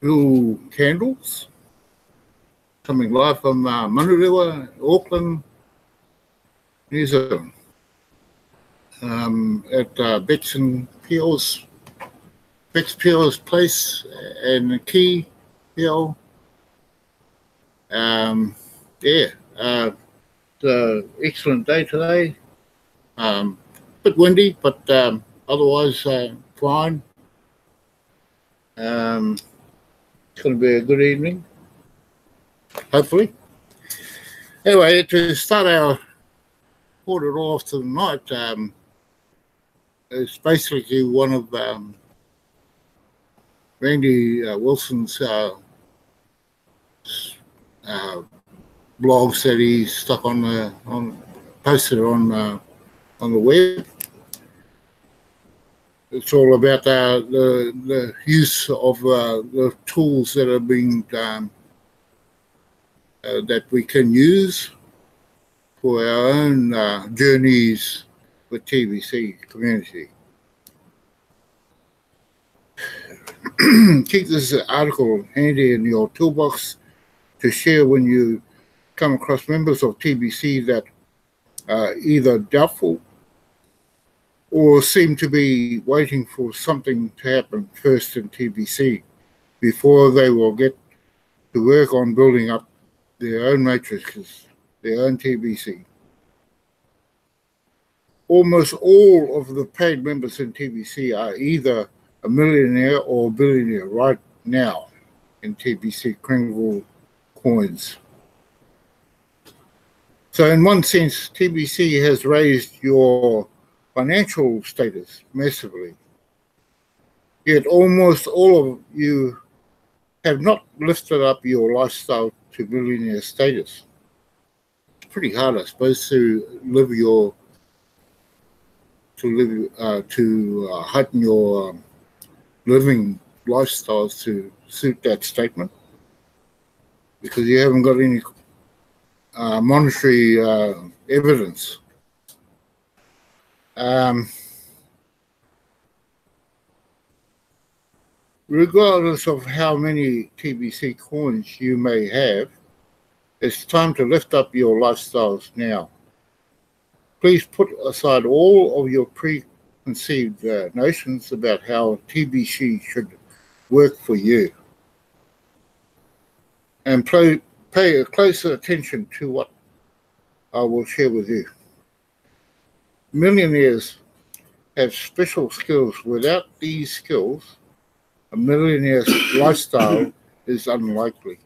Little Candles, coming live from Manurewa, Auckland, New Zealand, at Bex Peel's place and the Key Peel. It's an excellent day today. Bit windy, but otherwise fine. It's going to be a good evening, hopefully. Anyway, to start our quarter off tonight, it's basically one of Randy Wilson's blogs that he stuck posted on the web. It's all about the use of the tools that are being that we can use for our own journeys with TBC community. Keep this article handy in your toolbox to share when you come across members of TBC that are either doubtful or seem to be waiting for something to happen first in TBC before they will get to work on building up their own matrices, their own TBC. Almost all of the paid members in TBC are either a millionaire or a billionaire right now in TBC Kringle coins. So in one sense, TBC has raised your financial status massively, yet almost all of you have not lifted up your lifestyle to millionaire status. It's pretty hard, I suppose, to heighten your living lifestyles to suit that statement, because you haven't got any monetary evidence. Regardless of how many TBC coins you may have, it's time to lift up your lifestyles now. Please put aside all of your preconceived notions about how TBC should work for you, and pay closer attention to what I will share with you. Millionaires have special skills. Without these skills, a millionaire's lifestyle is unlikely.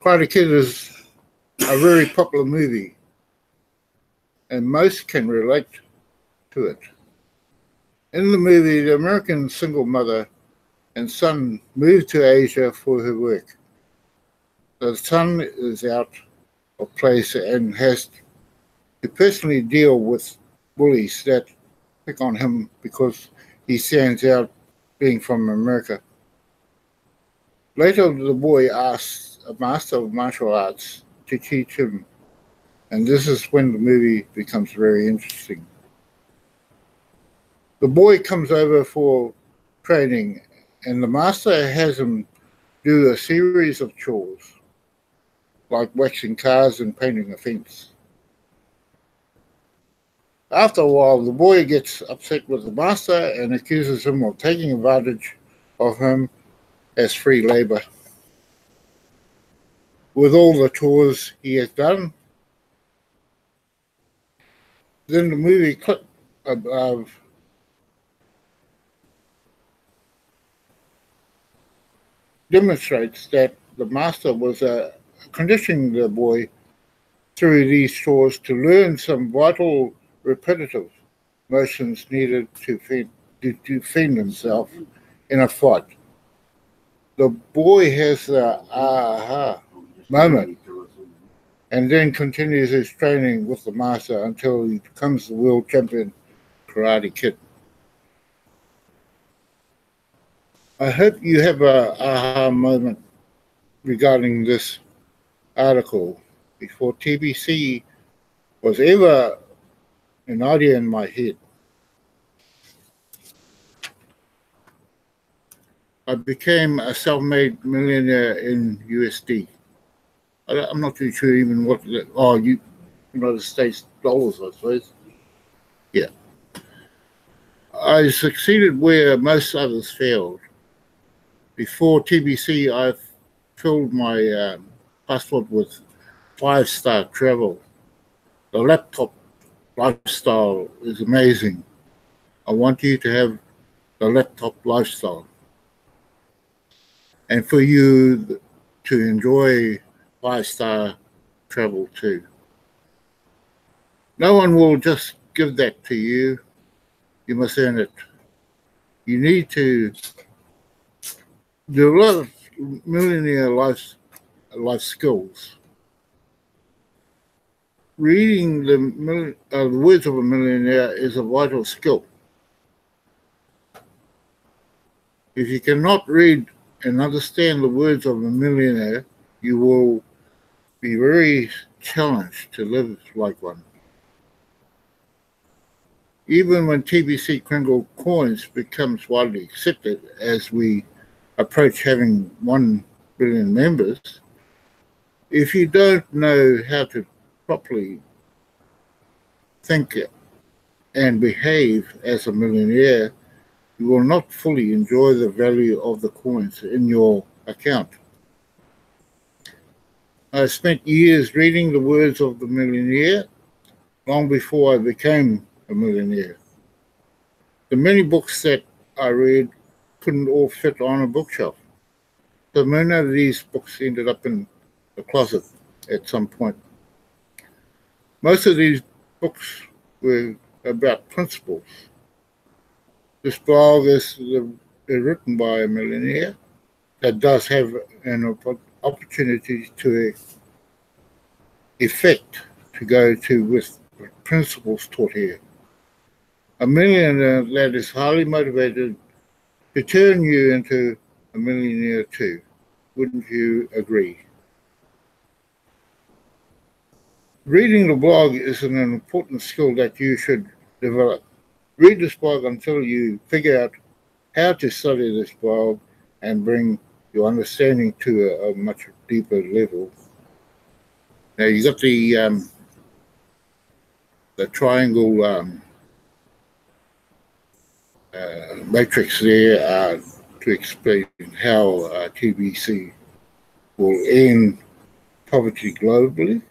Karate Kid is a very popular movie, and most can relate to it. In the movie, the American single mother and son moved to Asia for her work. The son is out of place and has to personally deal with bullies that pick on him because he stands out being from America. Later, the boy asks a master of martial arts to teach him, and this is when the movie becomes very interesting. The boy comes over for training, and the master has him do a series of chores, like waxing cars and painting a fence. After a while, the boy gets upset with the master and accuses him of taking advantage of him as free labor. With all the chores he has done, then the movie clip above demonstrates that the master was conditioning the boy through these chores to learn some vital repetitive motions needed to defend himself in a fight. The boy has the aha moment and then continues his training with the master until he becomes the world champion Karate Kid. I hope you have a aha moment regarding this article before TBC was ever an idea in my head. I became a self-made millionaire in USD. I'm not too sure even what. United States dollars, I suppose. Yeah, I succeeded where most others failed. Before TBC, I filled my passport with five-star travel. The laptop lifestyle is amazing. I want you to have the laptop lifestyle, and for you to enjoy five-star travel too. No one will just give that to you. You must earn it. You need to develop millionaire life skills. Reading the words of a millionaire is a vital skill. If you cannot read and understand the words of a millionaire, you will be very challenged to live like one. Even when TBC Kandle coins becomes widely accepted as we approach having 1 billion members, if you don't know how to properly think and behave as a millionaire, you will not fully enjoy the value of the coins in your account. I spent years reading the words of the millionaire long before I became a millionaire. The many books that I read couldn't all fit on a bookshelf. So many of these books ended up in the closet at some point. Most of these books were about principles. This blog is written by a millionaire that does have an opportunity to effect to go to with principles taught here. A millionaire that is highly motivated to turn you into a millionaire too. Wouldn't you agree? Reading the blog is an important skill that you should develop. Read this blog until you figure out how to study this blog and bring your understanding to a much deeper level. Now you got the triangle matrix there to explain how TBC will end poverty globally.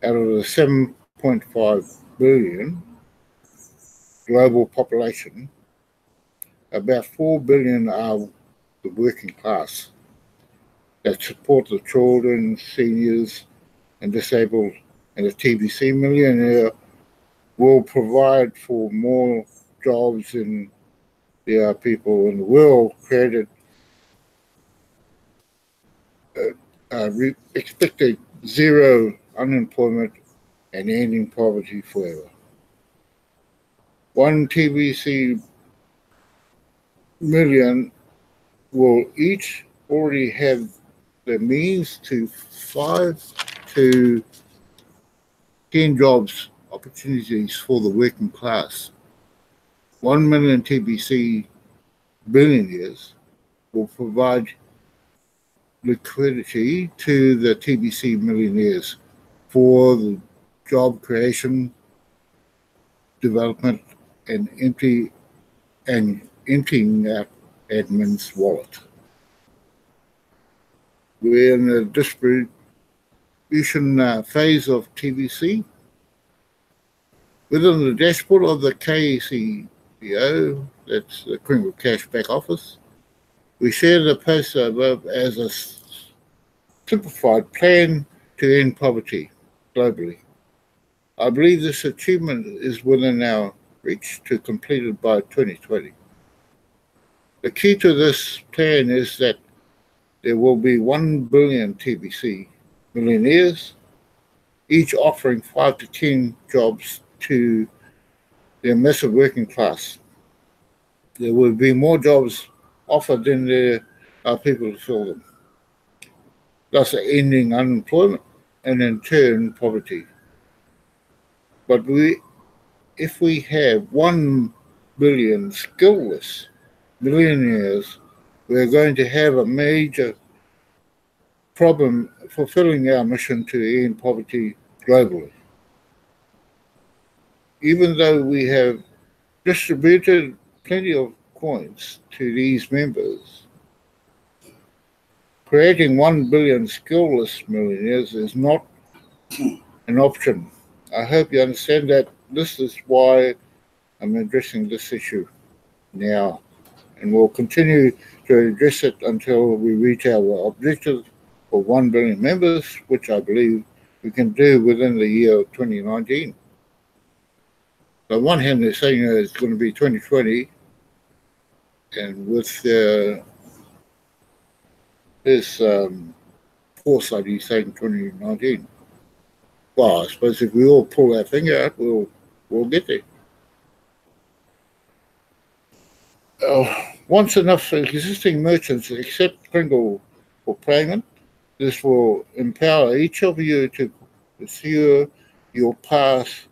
Out of the 7.5 billion global population, about 4 billion are the working class that support the children, seniors, and disabled, and the TBC millionaire will provide for more jobs than there are people in the world created expected zero unemployment and ending poverty forever. One TBC million will each already have the means to 5 to 10 jobs opportunities for the working class. 1 million TBC billionaires will provide liquidity to the TBC millionaires for the job creation, development, and emptying out admin's wallet. We're in the distribution phase of TBC. Within the dashboard of the KCBO, that's the Criminal Cash Back Office, we share the poster above as a simplified plan to end poverty globally. I believe this achievement is within our reach to complete it by 2020. The key to this plan is that there will be 1 billion TBC millionaires, each offering 5 to 10 jobs to their massive working class. There will be more jobs offered than there are people to fill them, thus ending unemployment and in turn poverty. But if we have 1 billion skillless millionaires we're going to have a major problem fulfilling our mission to end poverty globally. Even though we have distributed plenty of coins to these members, creating 1 billion skillless millionaires is not an option. I hope you understand that. This is why I'm addressing this issue now, and we'll continue to address it until we reach our objective of 1 billion members, which I believe we can do within the year of 2019. On one hand, they're saying it's going to be 2020, and with this foresight, he's saying 2019. Well, I suppose if we all pull our finger out, we'll get there. Once enough existing merchants accept Kandle for payment, this will empower each of you to pursue your path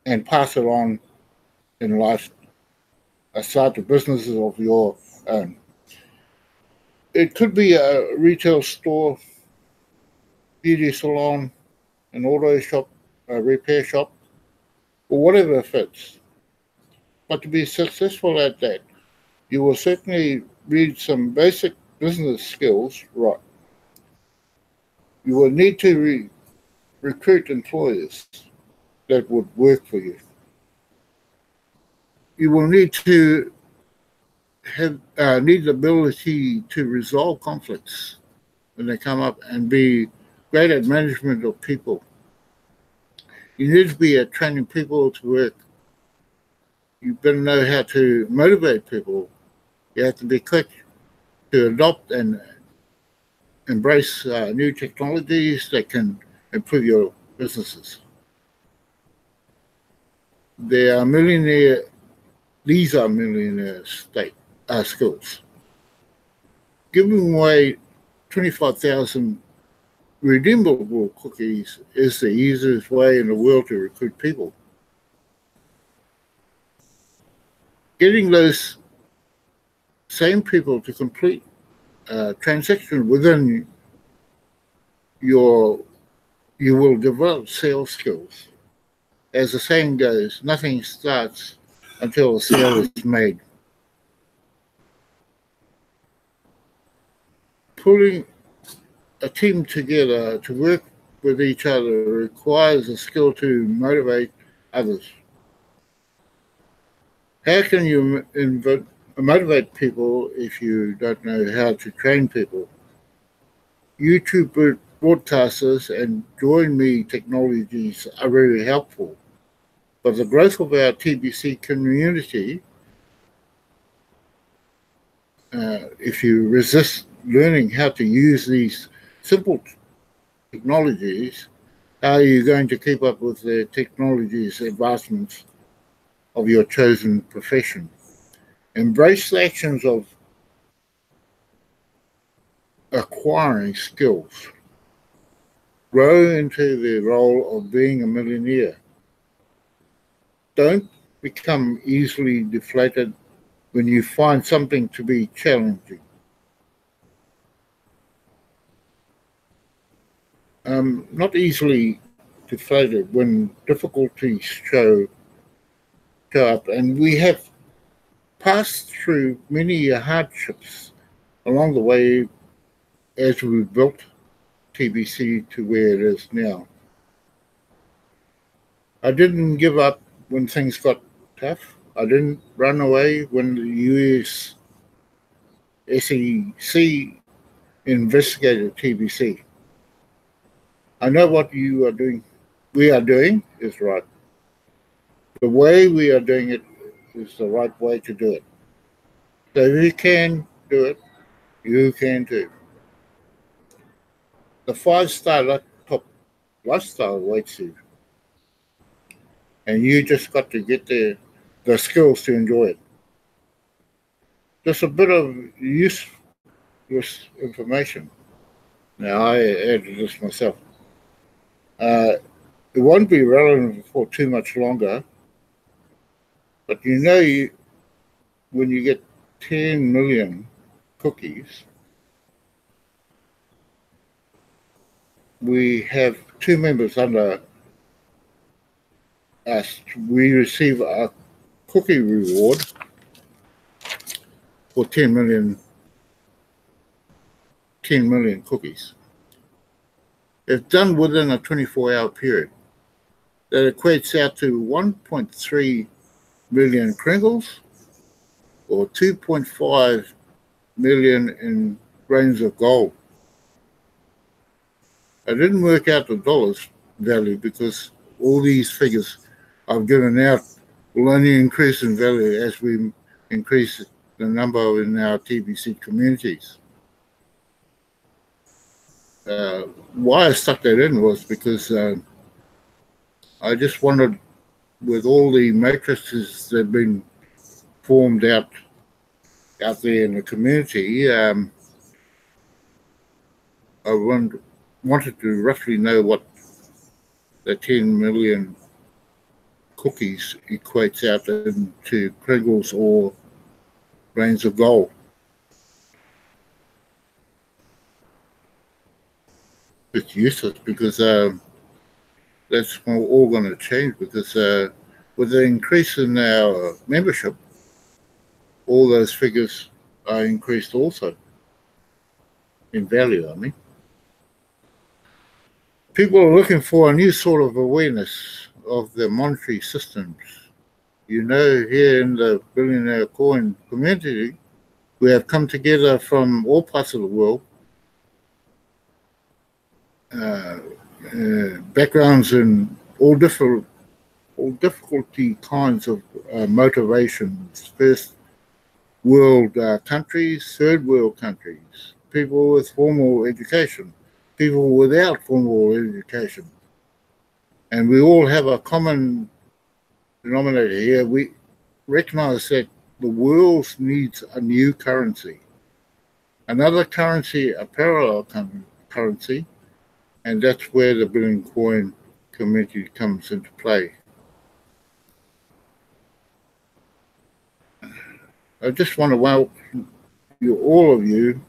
and pass it on in life. Start the businesses of your own. It could be a retail store, beauty salon, an auto shop, a repair shop, or whatever fits. But to be successful at that, you will certainly read some basic business skills right. You will need to recruit employers that would work for you. You will need to have need the ability to resolve conflicts when they come up and be great at management of people. You need to be at training people to work. You better know how to motivate people. You have to be quick to adopt and embrace new technologies that can improve your businesses. These are millionaire skills. Giving away 25,000 redeemable cookies is the easiest way in the world to recruit people. Getting those same people to complete a transaction within you will develop sales skills. As the saying goes, nothing starts until a sale is made. Pulling a team together to work with each other requires a skill to motivate others. How can you motivate people if you don't know how to train people? YouTube broadcasters and Join Me technologies are very helpful, but the growth of our TBC community, if you resist learning how to use these simple technologies, how are you going to keep up with the technology's advancements of your chosen profession? Embrace the actions of acquiring skills. Grow into the role of being a millionaire. Don't become easily deflated when you find something to be challenging. Not easily deflated when difficulties show up, and we have passed through many hardships along the way as we built TBC to where it is now. I didn't give up when things got tough. I didn't run away when the US SEC investigated TBC. I know what we are doing is right. The way we are doing it is the right way to do it. So if you can do it, you can too. The 5-star laptop lifestyle awaits you. And you just got to get the skills to enjoy it. Just a bit of useless information. Now, I added this myself. It won't be relevant for too much longer, but when you get 10 million cookies, we have two members under us. We receive a cookie reward for 10 million cookies. If done within a 24-hour period, that equates out to 1.3 million Kringles or 2.5 million in grains of gold. I didn't work out the dollars value because all these figures I've given out will only increase in value as we increase the number in our TBC communities. Why I stuck that in was because I just wanted, with all the matrices that have been formed out there in the community, I wanted to roughly know what the 10 million cookies equates out into Kringles or grains of gold. It's useless because that's all going to change because with the increase in our membership, all those figures are increased also in value, I mean. People are looking for a new sort of awareness of the monetary systems. You know, here in the Billionaire Coin community, we have come together from all parts of the world, backgrounds in all difficulty kinds of motivations. First world countries, third world countries, people with formal education, people without formal education. And we all have a common denominator here. We recognize that the world needs a new currency, another currency, a parallel currency, and that's where the Billion Coin community comes into play. I just want to welcome all of you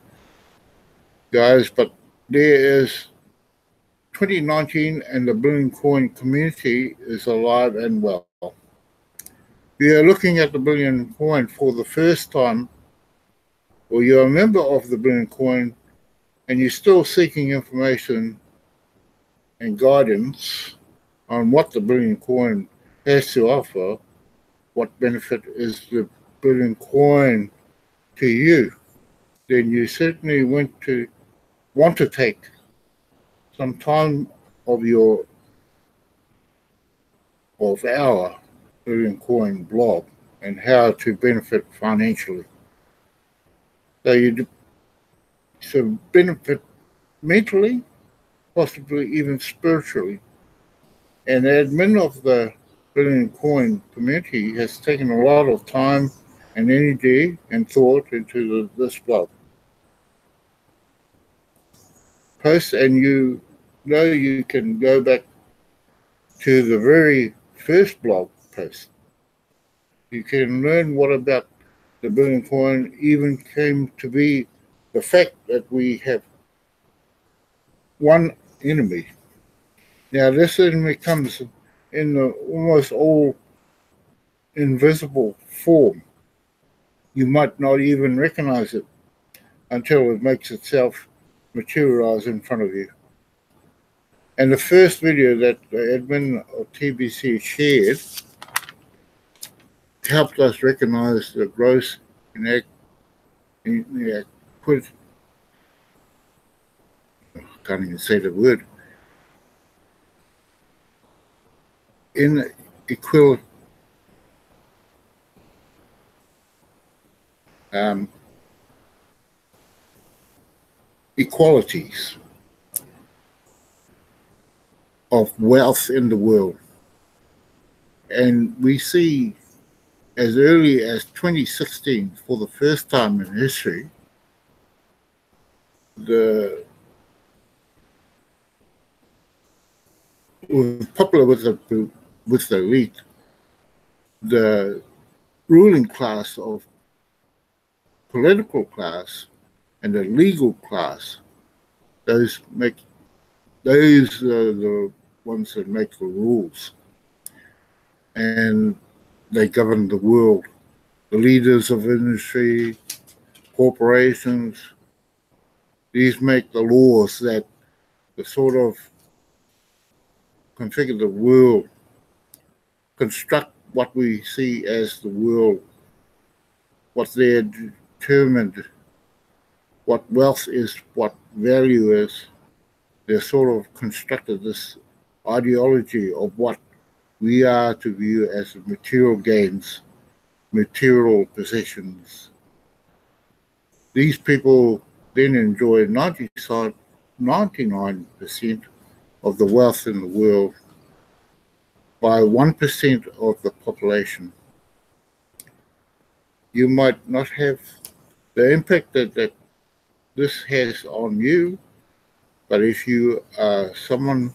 guys, but there is 2019 and the Billion Coin community is alive and well. If you're looking at the Billion Coin for the first time, or you're a member of the Billion Coin and you're still seeking information and guidance on what the Billion Coin has to offer, what benefit is the Billion Coin to you, then you certainly want to take some time of our Billion Coin blog and how to benefit financially. So you benefit mentally, possibly even spiritually. And the admin of the Billion Coin community has taken a lot of time and energy and thought into this blog post, and you know you can go back to the very first blog post. You can learn what about the Billion Coin even came to be, the fact that we have one enemy. Now this enemy comes in the almost all invisible form. You might not even recognize it until it makes itself materialize in front of you. And the first video that the admin of TBC shared helped us recognize the gross inequity. I can't even say the word. Equalities of wealth in the world. And we see as early as 2016, for the first time in history, popular with the elite, the ruling class of political class and the legal class. Those are the ones that make the rules, and they govern the world. The leaders of industry, corporations, these make the laws that the sort of configure the world, construct what we see as the world, what they're determined, what wealth is, what value is. They're sort of constructed this ideology of what we are to view as material gains, material possessions. These people then enjoy 99% of the wealth in the world by 1% of the population. You might not have the impact that this has on you, but if you are someone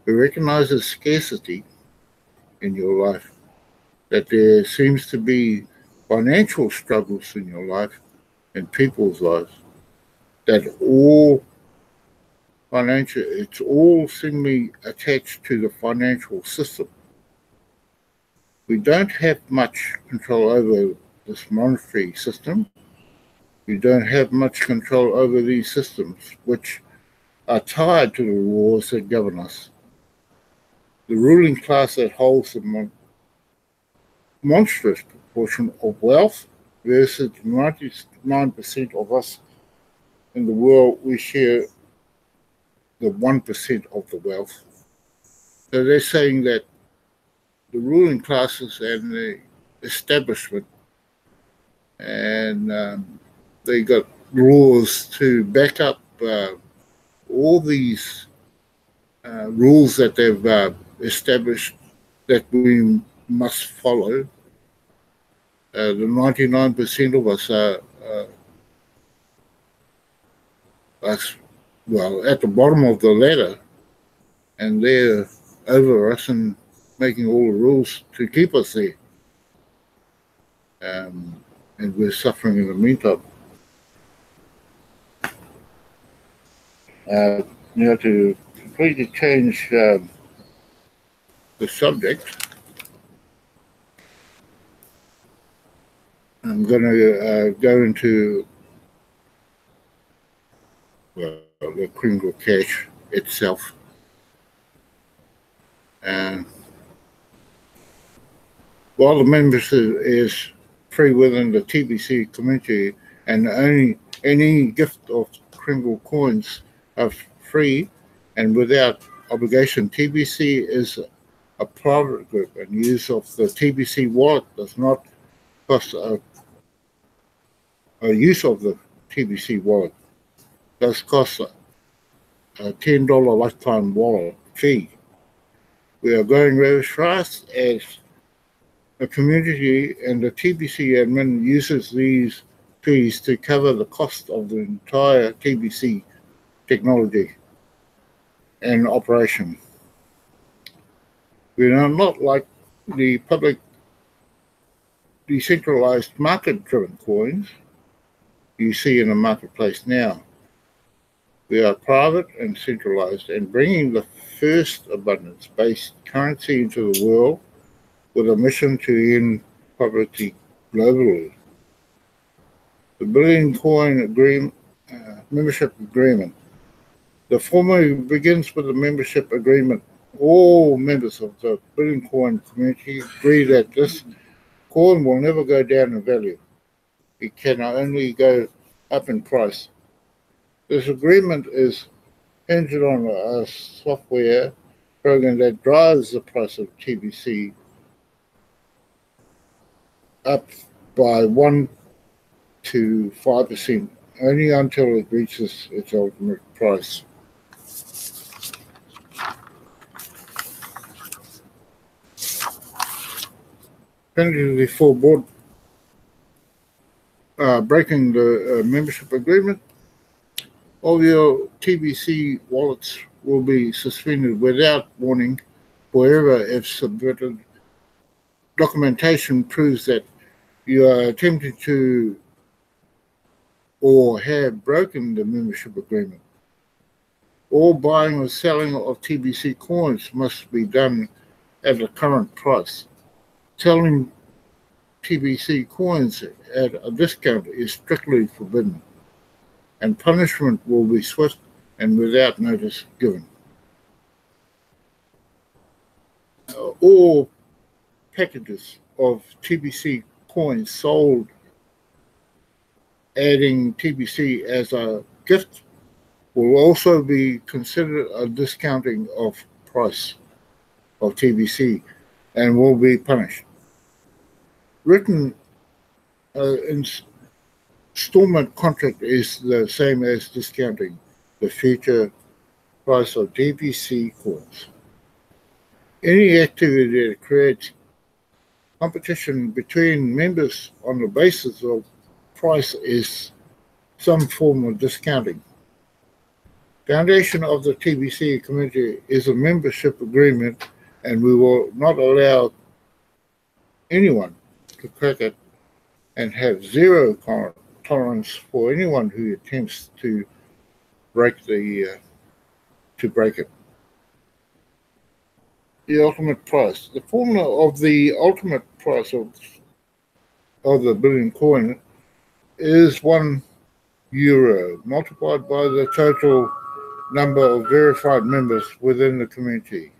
who recognizes scarcity in your life, that there seems to be financial struggles in your life and people's lives, that it's all seemingly attached to the financial system. We don't have much control over this monetary system. We don't have much control over these systems, which are tied to the laws that govern us. The ruling class that holds the monstrous proportion of wealth versus 99% of us in the world, we share the 1% of the wealth. So they're saying that the ruling classes and the establishment, and they got laws to back up all these rules that they've established that we must follow. The 99% of us are well, at the bottom of the ladder, and they're over us and making all the rules to keep us there. And we're suffering in the meantime. Now, to completely change the subject, I'm going to go into the Kandle cache itself. While the membership is free within the TBC community, and any gift of Kandle coins are free and without obligation, TBC is a private group, and use of the TBC wallet does not cost a use of the TBC wallet does cost a $10 lifetime wallet fee. We are growing very fast as a community, and the TBC admin uses these fees to cover the cost of the entire TBC technology and operation. We are not like the public decentralized market-driven coins you see in the marketplace now. We are private and centralized, and bringing the first abundance-based currency into the world with a mission to end poverty globally. The Billion Coin membership agreement. The formula begins with a membership agreement. All members of the Billion Coin community agree that this coin will never go down in value. It can only go up in price. This agreement is hinged on a software program that drives the price of TBC up by 1 to 5%, only until it reaches its ultimate price. Penalty for board breaking the membership agreement. All your TBC wallets will be suspended without warning forever if submitted documentation proves that you are attempting to or have broken the membership agreement. All buying or selling of TBC coins must be done at the current price. Selling TBC coins at a discount is strictly forbidden, and punishment will be swift and without notice given. All packages of TBC coins sold adding TBC as a gift will also be considered a discounting of price of TBC and will be punished. Written installment contract is the same as discounting the future price of TBC coins. Any activity that creates competition between members on the basis of price is some form of discounting. Foundation of the TBC community is a membership agreement, and we will not allow anyone to crack it and have zero tolerance for anyone who attempts to break it. The ultimate price. The formula of the ultimate price of the billion coin is €1 multiplied by the total number of verified members within the community.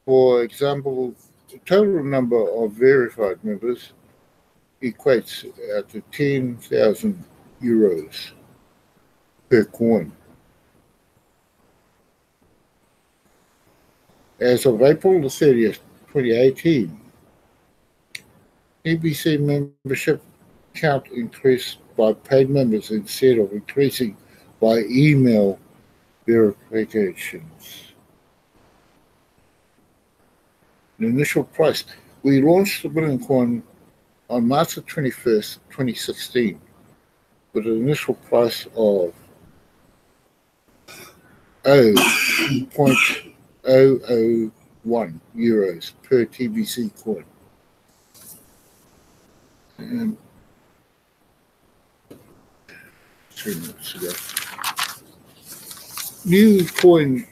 For example, the total number of verified members equates to €10,000 per coin. As of April the 30th, 2018, TBC membership count increased by paid members instead of increasing by email verifications. The initial price. We launched the billion coin on March the 21st, 2016, with an initial price of €0.001 per TBC coin. And 3 minutes ago. New coin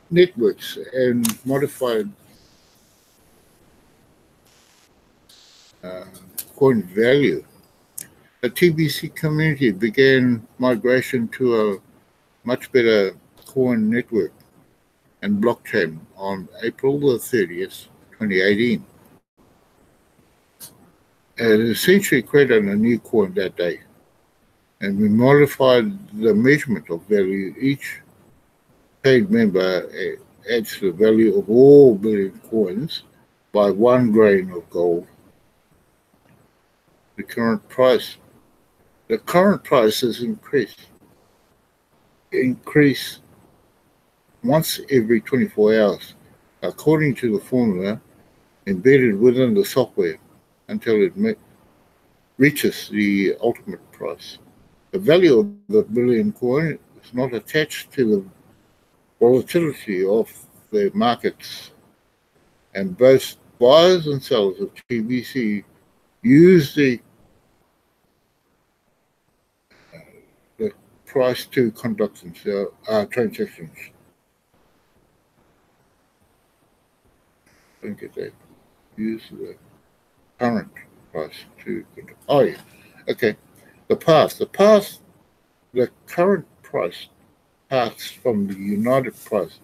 networks and modified coin value. The TBC community began migration to a much better coin network and blockchain on April the 30th, 2018. It essentially created a new coin that day, and we modified the measurement of value. Each paid member adds the value of all billion coins by 1 grain of gold. The current price is increased once every 24 hours, according to the formula embedded within the software, until it reaches the ultimate price. The value of the billion coin is not attached to the volatility of the markets, and both buyers and sellers of TBC use the price to conduct transactions. I think they use the current price to conduct. Oh yeah, okay. The current price paths from the united price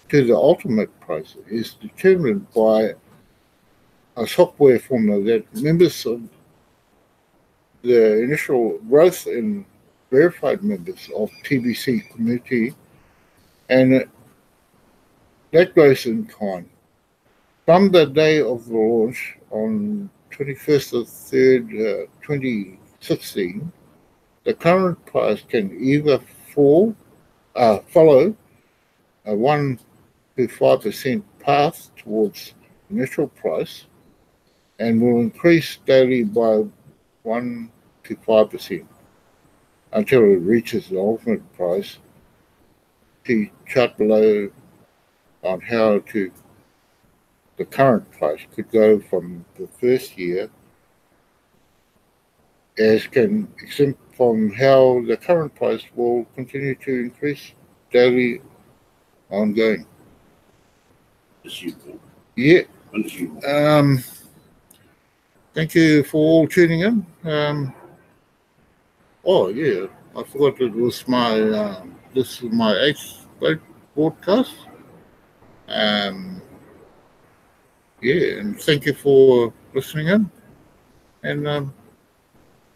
to the ultimate price is determined by a software formula that members of the initial growth in verified members of TBC community, and that goes in kind. From the day of the launch on 21st of 3rd, 2016, the current price can either follow a 1 to 5% path towards initial price, and will increase daily by 1 to 5% until it reaches the ultimate price. See chart below on how the current price could go from the first year, as can upon how the current price will continue to increase daily, ongoing. Yeah. Thank you for all tuning in. Oh yeah, I forgot it was my this is my 8th broadcast. Yeah, and thank you for listening in, and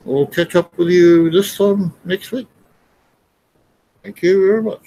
we'll catch up with you this time next week. Thank you very much.